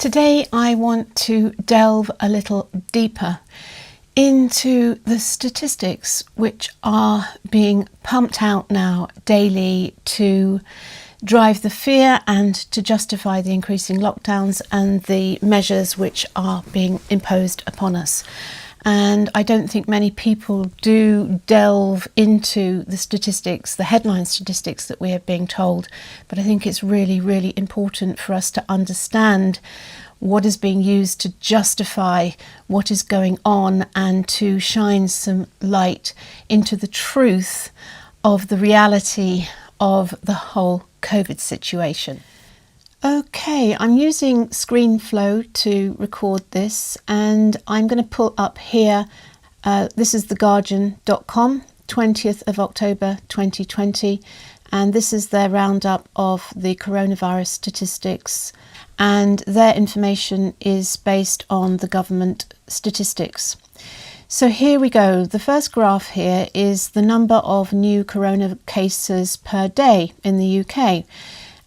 Today I want to delve a little deeper into the statistics which are being pumped out now daily to drive the fear and to justify the increasing lockdowns and the measures which are being imposed upon us. And I don't think many people do delve into the statistics, the headline statistics that we are being told, but I think it's really, really important for us to understand what is being used to justify what is going on and to shine some light into the truth of the reality of the whole COVID situation. Okay, I'm using ScreenFlow to record this, and I'm going to pull up here, this is theguardian.com, 20th of October 2020, and this is their roundup of the coronavirus statistics, and their information is based on the government statistics. So here we go. The first graph here is the number of new corona cases per day in the UK.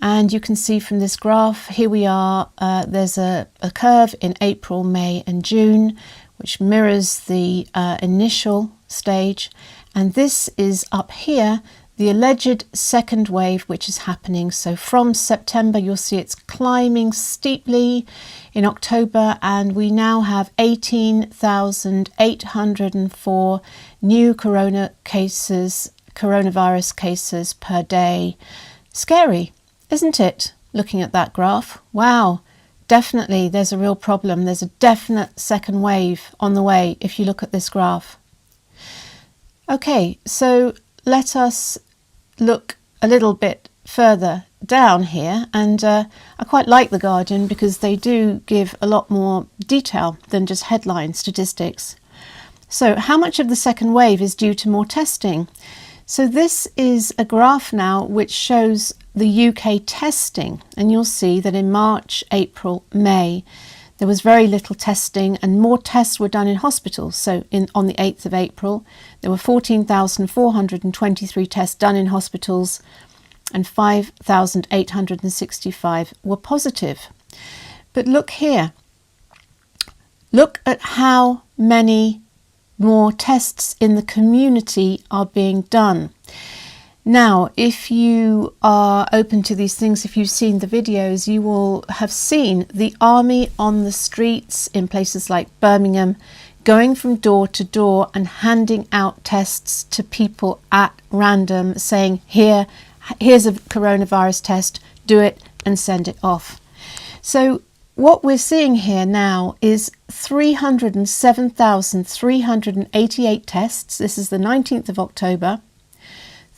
And you can see from this graph, here we are, there's a curve in April, May and June, which mirrors the initial stage. And this is up here, the alleged second wave, which is happening. So from September, you'll see it's climbing steeply in October, and we now have 18,804 new coronavirus cases per day. Scary, isn't it? Looking at that graph. Wow, definitely there's a real problem. There's a definite second wave on the way if you look at this graph. Okay, so let us look a little bit further down here, and I quite like The Guardian because they do give a lot more detail than just headline statistics. So how much of the second wave is due to more testing? So this is a graph now which shows the UK testing, and you'll see that in March, April, May there was very little testing and more tests were done in hospitals. So on the 8th of April there were 14,423 tests done in hospitals and 5,865 were positive. But look here, look at how many more tests in the community are being done. Now, if you are open to these things, if you've seen the videos, you will have seen the army on the streets in places like Birmingham going from door to door and handing out tests to people at random, saying, here's a coronavirus test, do it and send it off. So what we're seeing here now is 307,388 tests. This is the 19th of October.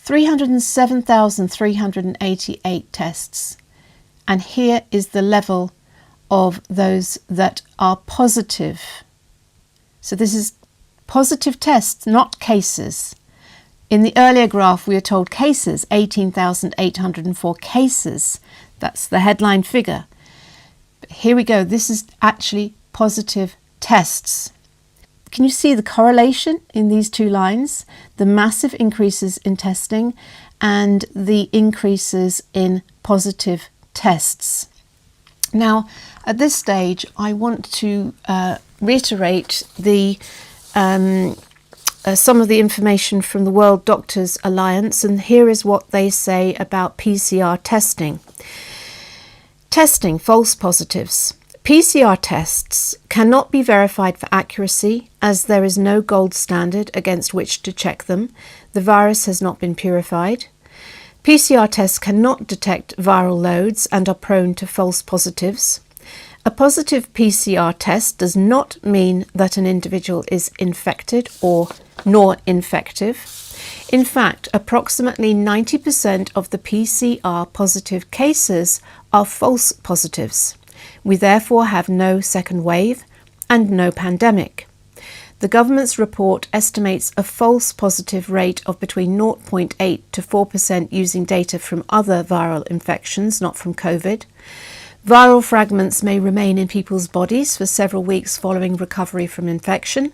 307,388 tests. And here is the level of those that are positive. So this is positive tests, not cases. In the earlier graph, we are told cases, 18,804 cases. That's the headline figure. But here we go. This is actually positive tests. Can you see the correlation in these two lines? The massive increases in testing and the increases in positive tests. Now, at this stage, I want to reiterate some of the information from the World Doctors Alliance, and here is what they say about PCR testing. Testing false positives. PCR tests cannot be verified for accuracy as there is no gold standard against which to check them. The virus has not been purified. PCR tests cannot detect viral loads and are prone to false positives. A positive PCR test does not mean that an individual is infected nor infective. In fact, approximately 90% of the PCR positive cases are false positives. We therefore have no second wave and no pandemic. The government's report estimates a false positive rate of between 0.8 to 4% using data from other viral infections, not from COVID. Viral fragments may remain in people's bodies for several weeks following recovery from infection.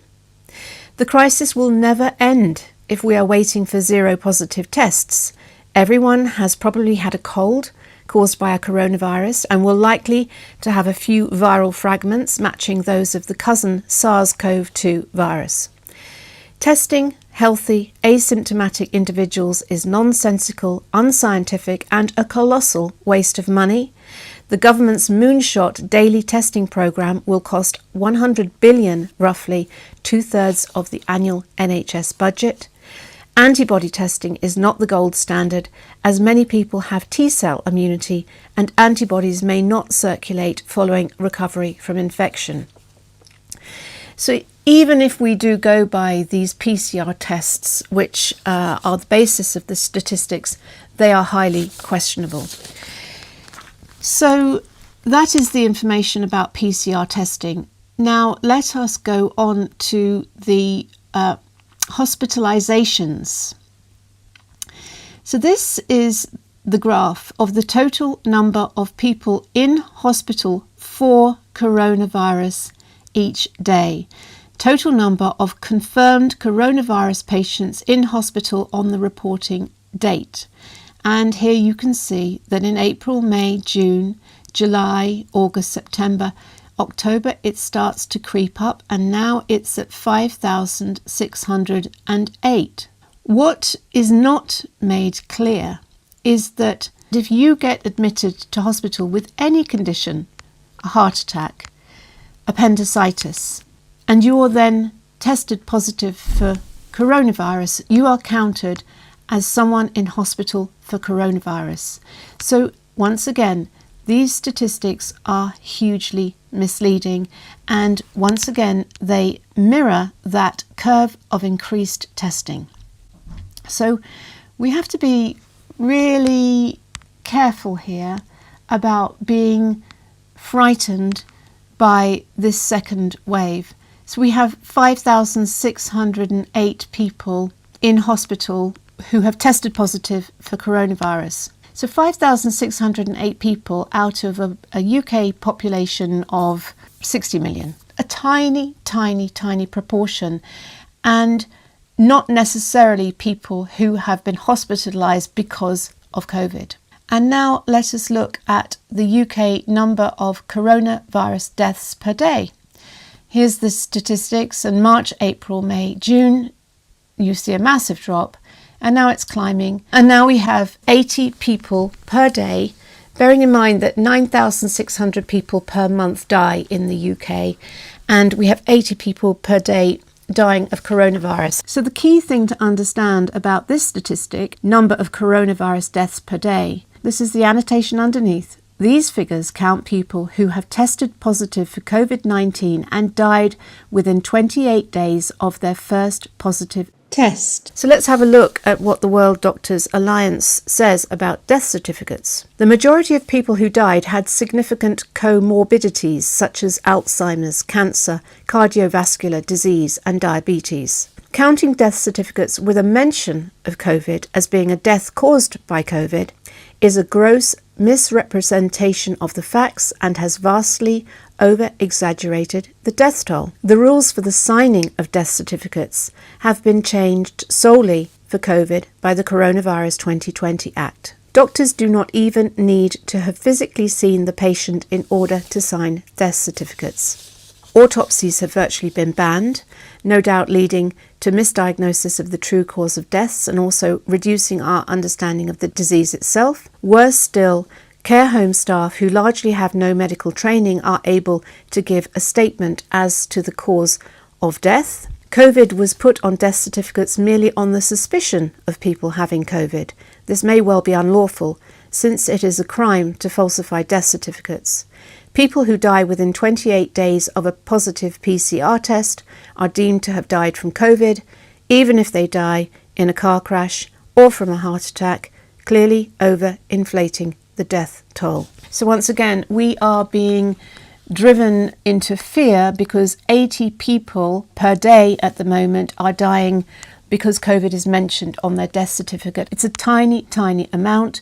The crisis will never end if we are waiting for zero positive tests. Everyone has probably had a cold, caused by a coronavirus and will likely to have a few viral fragments matching those of the cousin SARS-CoV-2 virus. Testing healthy, asymptomatic individuals is nonsensical, unscientific, and a colossal waste of money. The government's moonshot daily testing programme will cost $100 billion, roughly 2/3 of the annual NHS budget. Antibody testing is not the gold standard, as many people have T-cell immunity and antibodies may not circulate following recovery from infection. So even if we do go by these PCR tests, which are the basis of the statistics, they are highly questionable. So that is the information about PCR testing. Now let us go on to the hospitalizations. So this is the graph of the total number of people in hospital for coronavirus each day. Total number of confirmed coronavirus patients in hospital on the reporting date. And here you can see that in April, May, June, July, August, September, October, it starts to creep up, and now it's at 5,608. What is not made clear is that if you get admitted to hospital with any condition, a heart attack, appendicitis, and you are then tested positive for coronavirus, you are counted as someone in hospital for coronavirus. So once again, these statistics are hugely misleading, and once again they mirror that curve of increased testing. So we have to be really careful here about being frightened by this second wave. So we have 5,608 people in hospital who have tested positive for coronavirus. So 5,608 people out of a UK population of 60 million. A tiny, tiny, tiny proportion, and not necessarily people who have been hospitalised because of COVID. And now let us look at the UK number of coronavirus deaths per day. Here's the statistics, and March, April, May, June, you see a massive drop. And now it's climbing, and now we have 80 people per day, bearing in mind that 9,600 people per month die in the UK, and we have 80 people per day dying of coronavirus. So the key thing to understand about this statistic, number of coronavirus deaths per day, this is the annotation underneath. These figures count people who have tested positive for COVID-19 and died within 28 days of their first positive test. So let's have a look at what the World Doctors Alliance says about death certificates. The majority of people who died had significant comorbidities such as Alzheimer's, cancer, cardiovascular disease and diabetes. Counting death certificates with a mention of COVID as being a death caused by COVID is a gross misrepresentation of the facts and has vastly over-exaggerated the death toll. The rules for the signing of death certificates have been changed solely for COVID by the Coronavirus 2020 Act. Doctors do not even need to have physically seen the patient in order to sign death certificates. Autopsies have virtually been banned, no doubt leading to misdiagnosis of the true cause of deaths and also reducing our understanding of the disease itself. Worse still, care home staff who largely have no medical training are able to give a statement as to the cause of death. COVID was put on death certificates merely on the suspicion of people having COVID. This may well be unlawful, since it is a crime to falsify death certificates. People who die within 28 days of a positive PCR test are deemed to have died from COVID, even if they die in a car crash or from a heart attack, clearly over-inflating the death toll. So once again, we are being driven into fear because 80 people per day at the moment are dying because COVID is mentioned on their death certificate. It's a tiny, tiny amount,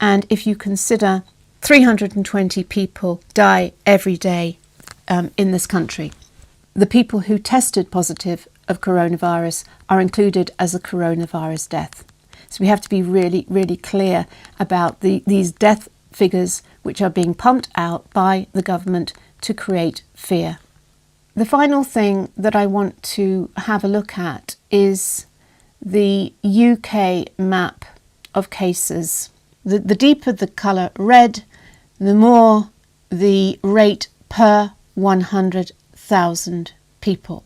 and if you consider 320 people die every day in this country. The people who tested positive of coronavirus are included as a coronavirus death. So we have to be really, really clear about these death figures which are being pumped out by the government to create fear. The final thing that I want to have a look at is the UK map of cases. The deeper the colour red, the more the rate per 100,000 people.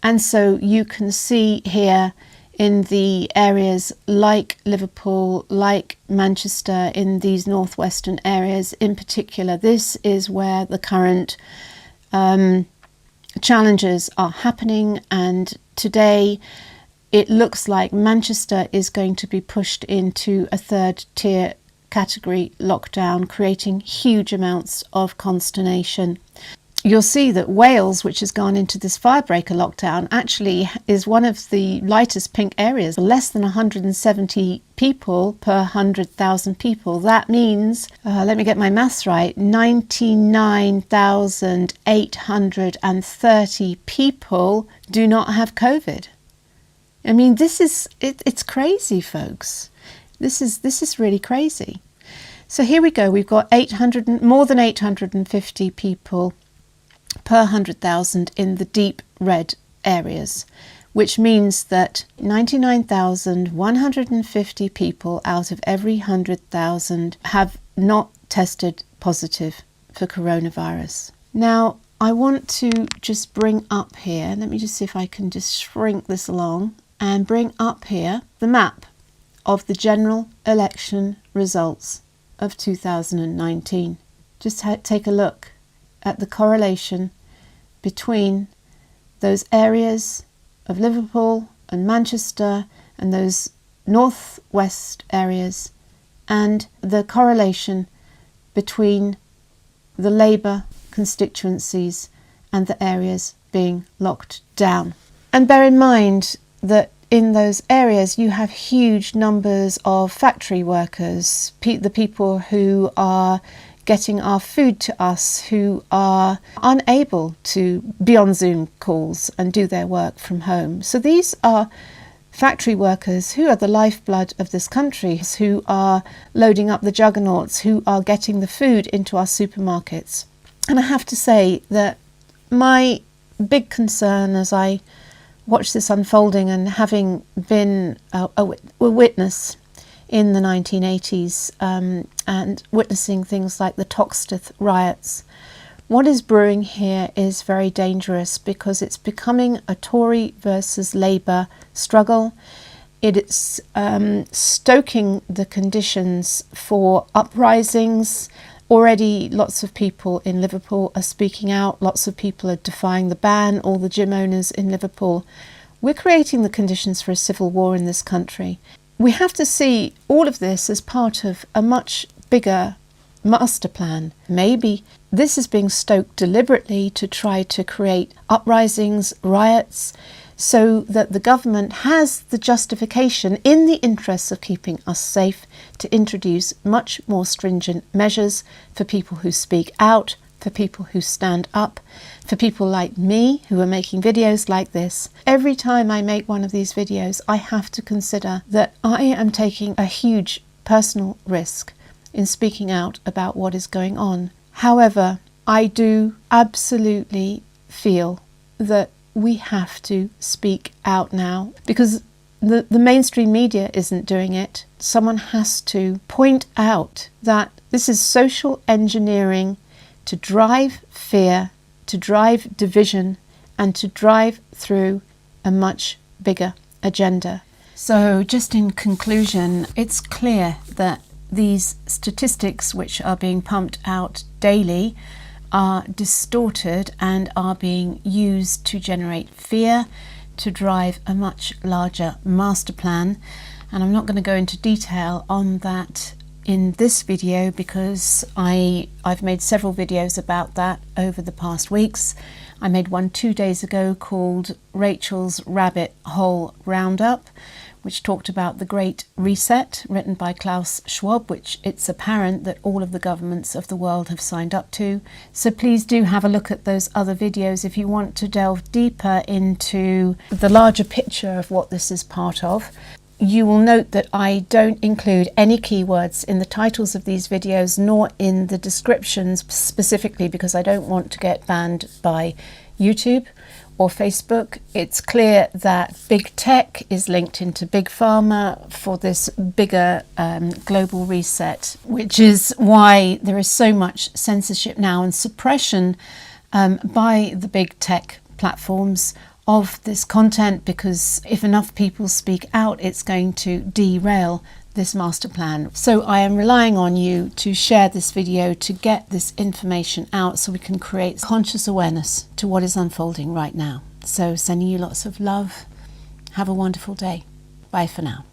And so you can see here in the areas like Liverpool, like Manchester, in these northwestern areas in particular, this is where the current challenges are happening. And today it looks like Manchester is going to be pushed into a third tier category lockdown, creating huge amounts of consternation. You'll see that Wales, which has gone into this firebreaker lockdown, actually is one of the lightest pink areas, less than 170 people per 100,000 people. That means, let me get my maths right, 99,830 people do not have COVID. I mean, it's crazy, folks. This is really crazy. So here we go. We've got more than 850 people per 100,000 in the deep red areas, which means that 99,150 people out of every 100,000 have not tested positive for coronavirus. Now, I want to just bring up here, let me just see if I can just shrink this along and bring up here the map of the general election results of 2019. Just take a look at the correlation between those areas of Liverpool and Manchester and those northwest areas, and the correlation between the Labour constituencies and the areas being locked down. And bear in mind that in those areas you have huge numbers of factory workers, the people who are getting our food to us, who are unable to be on Zoom calls and do their work from home. So these are factory workers who are the lifeblood of this country, who are loading up the juggernauts, who are getting the food into our supermarkets. And I have to say that my big concern as I watch this unfolding, and having been a witness in the 1980s and witnessing things like the Toxteth riots, what is brewing here is very dangerous, because it's becoming a Tory versus Labour struggle. It's stoking the conditions for uprisings. Already lots of people in Liverpool are speaking out, lots of people are defying the ban, all the gym owners in Liverpool. We're creating the conditions for a civil war in this country. We have to see all of this as part of a much bigger master plan. Maybe this is being stoked deliberately to try to create uprisings, riots, so that the government has the justification, in the interests of keeping us safe, to introduce much more stringent measures for people who speak out, for people who stand up, for people like me who are making videos like this. Every time I make one of these videos, I have to consider that I am taking a huge personal risk in speaking out about what is going on. However, I do absolutely feel that we have to speak out now, because the mainstream media isn't doing it. Someone has to point out that this is social engineering to drive fear, to drive division, and to drive through a much bigger agenda. So just in conclusion, it's clear that these statistics which are being pumped out daily are distorted and are being used to generate fear, to drive a much larger master plan. And I'm not going to go into detail on that in this video, because I've made several videos about that over the past weeks. I made one 2 days ago called Rachel's Rabbit Hole Roundup, which talked about the Great Reset, written by Klaus Schwab, which it's apparent that all of the governments of the world have signed up to. So please do have a look at those other videos if you want to delve deeper into the larger picture of what this is part of. You will note that I don't include any keywords in the titles of these videos nor in the descriptions, specifically because I don't want to get banned by YouTube or Facebook. It's clear that big tech is linked into big pharma for this bigger global reset, which is why there is so much censorship now and suppression by the big tech platforms of this content, because if enough people speak out, it's going to derail this master plan. So I am relying on you to share this video to get this information out so we can create conscious awareness to what is unfolding right now. So sending you lots of love. Have a wonderful day. Bye for now.